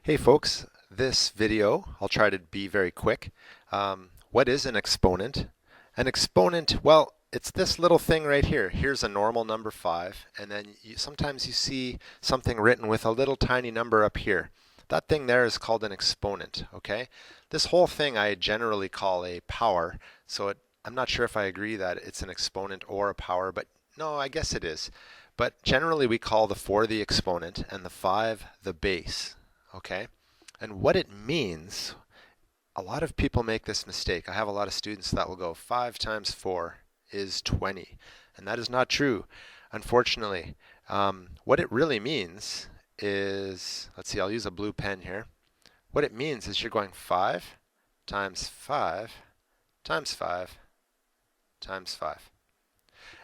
Hey folks, this video, I'll try to be very quick. What is an exponent? An exponent, well, it's this little thing right here. Here's a normal number 5, and then sometimes you see something written with a little tiny number up here. That thing there is called an exponent, okay? This whole thing I generally call a power, so I'm not sure if I agree that it's an exponent or a power, but no, I guess it is. But generally we call the 4 the exponent and the 5 the base. Okay, and what it means, a lot of people make this mistake. I have a lot of students that will go 5 times 4 is 20, and that is not true, unfortunately. What it really means is, let's see, I'll use a blue pen here. What it means is you're going 5 times 5 times 5 times 5.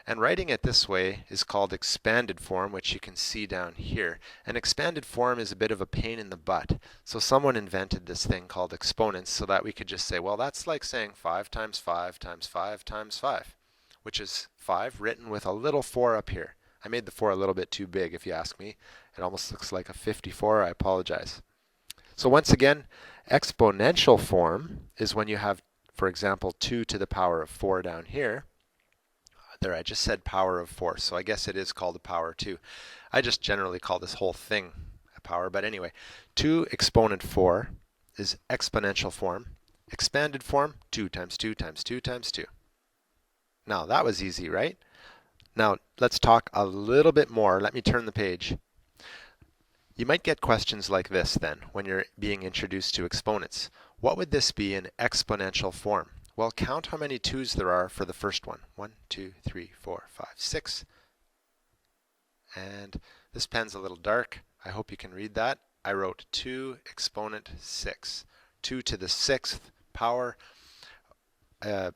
And writing it this way is called expanded form, which you can see down here. And expanded form is a bit of a pain in the butt. So someone invented this thing called exponents so that we could just say, well, that's like saying 5 times 5 times 5 times 5, which is 5 written with a little 4 up here. I made the 4 a little bit too big, if you ask me. It almost looks like a 54. I apologize. So once again, exponential form is when you have, for example, 2 to the power of 4 down here. There, I just said power of 4, so I guess it is called a power too. I just generally call this whole thing a power, but anyway, 2 exponent 4 is exponential form. Expanded form, 2 times 2 times 2 times 2. Now, that was easy, right? Now, let's talk a little bit more. Let me turn the page. You might get questions like this then, when you're being introduced to exponents. What would this be in exponential form? Well, count how many 2's there are for the first one. 1, 2, 3, 4, 5, 6. And this pen's a little dark. I hope you can read that. I wrote 2 exponent 6. 2 to the 6th power. Yeah,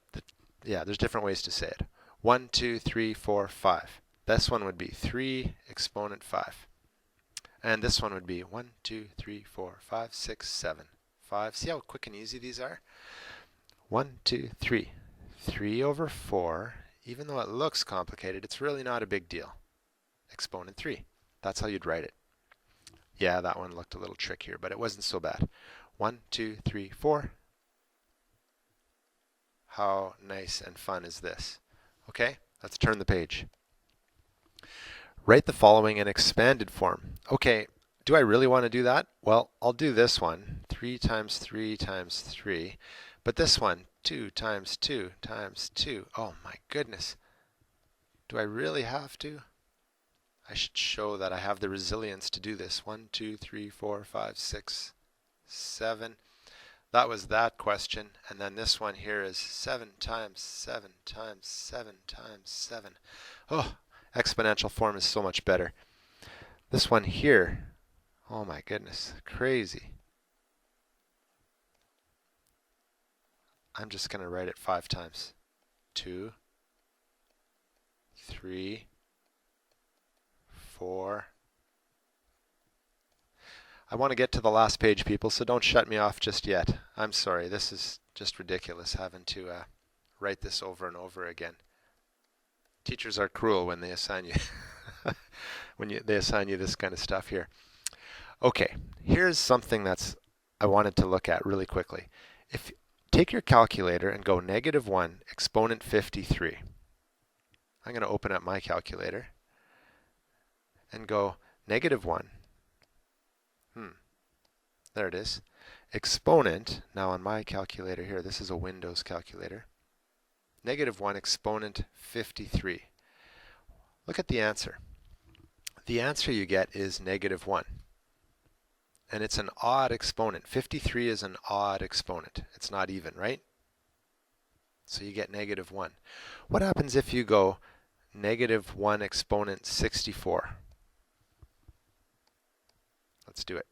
there's different ways to say it. 1, 2, 3, 4, 5. This one would be 3 exponent 5. And this one would be 1, 2, 3, 4, 5, 6, 7. 5. See how quick and easy these are? 1, 2, 3. 3 over 4, even though it looks complicated, it's really not a big deal. Exponent 3. That's how you'd write it. Yeah, that one looked a little trickier, but it wasn't so bad. 1, 2, 3, 4. How nice and fun is this? Okay, let's turn the page. Write the following in expanded form. Okay, do I really want to do that? Well, I'll do this one. 3 times 3 times 3. But this one, 2 times 2 times 2. Oh my goodness. Do I really have to? I should show that I have the resilience to do this. 1, 2, 3, 4, 5, 6, 7. That was that question. And then this one here is 7 times 7 times 7 times 7. Oh, exponential form is so much better. This one here, oh my goodness, crazy. I'm just going to write it 5 times. 2, 3, 4. I want to get to the last page, people, so don't shut me off just yet. I'm sorry, this is just ridiculous having to write this over and over again. Teachers are cruel when they assign you they assign you this kind of stuff here. Okay, here's something that's I wanted to look at really quickly. If take your calculator and go -1 exponent 53. I'm going to open up my calculator and go -1. There it is. Exponent, now on my calculator here, this is a Windows calculator. -1 exponent 53. Look at the answer. The answer you get is -1. And it's an odd exponent. 53 is an odd exponent. It's not even, right? So you get -1. What happens if you go -1 exponent 64? Let's do it.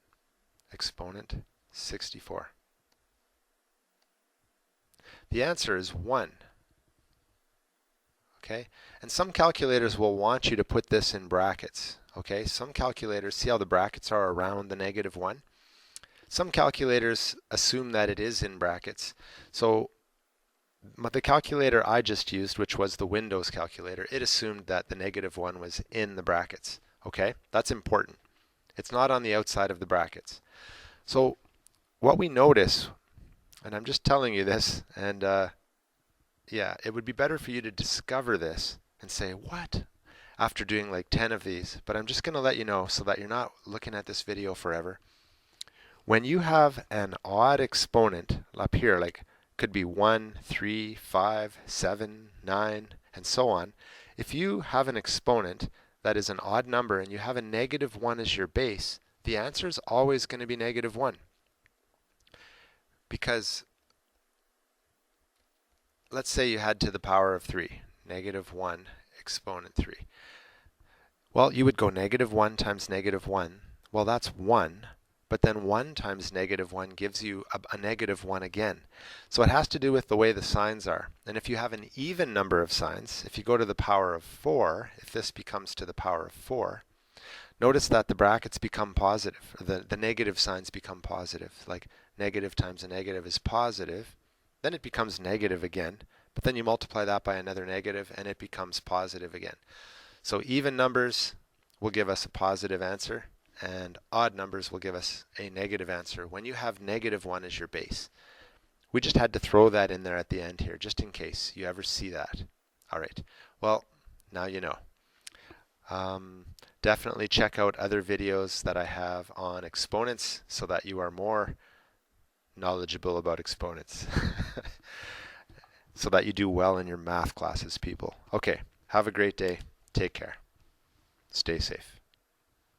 Exponent 64. The answer is 1. Okay? And some calculators will want you to put this in brackets. Okay? Some calculators, see how the brackets are around the -1? Some calculators assume that it is in brackets. So the calculator I just used, which was the Windows calculator, it assumed that the -1 was in the brackets. Okay? That's important. It's not on the outside of the brackets. So what we notice, and I'm just telling you this, and yeah, it would be better for you to discover this and say, what? After doing like 10 of these, but I'm just going to let you know so that you're not looking at this video forever. When you have an odd exponent up here, like could be 1, 3, 5, 7, 9, and so on. If you have an exponent that is an odd number and you have a negative 1 as your base, the answer is always going to be negative 1. Because let's say you had to the power of 3, negative 1 exponent 3. Well, you would go negative 1 times negative 1. Well, that's 1. But then 1 times negative 1 gives you a negative 1 again. So it has to do with the way the signs are. And if you have an even number of signs, if you go to the power of 4, if this becomes to the power of 4, notice that the brackets become positive. The negative signs become positive. Like negative times a negative is positive. Then it becomes negative again. But then you multiply that by another negative and it becomes positive again. So even numbers will give us a positive answer, and odd numbers will give us a negative answer when you have negative 1 as your base. We just had to throw that in there at the end here, just in case you ever see that. All right. Well, now you know. Definitely check out other videos that I have on exponents so that you are more knowledgeable about exponents. So that you do well in your math classes, people. Okay. Have a great day. Take care. Stay safe.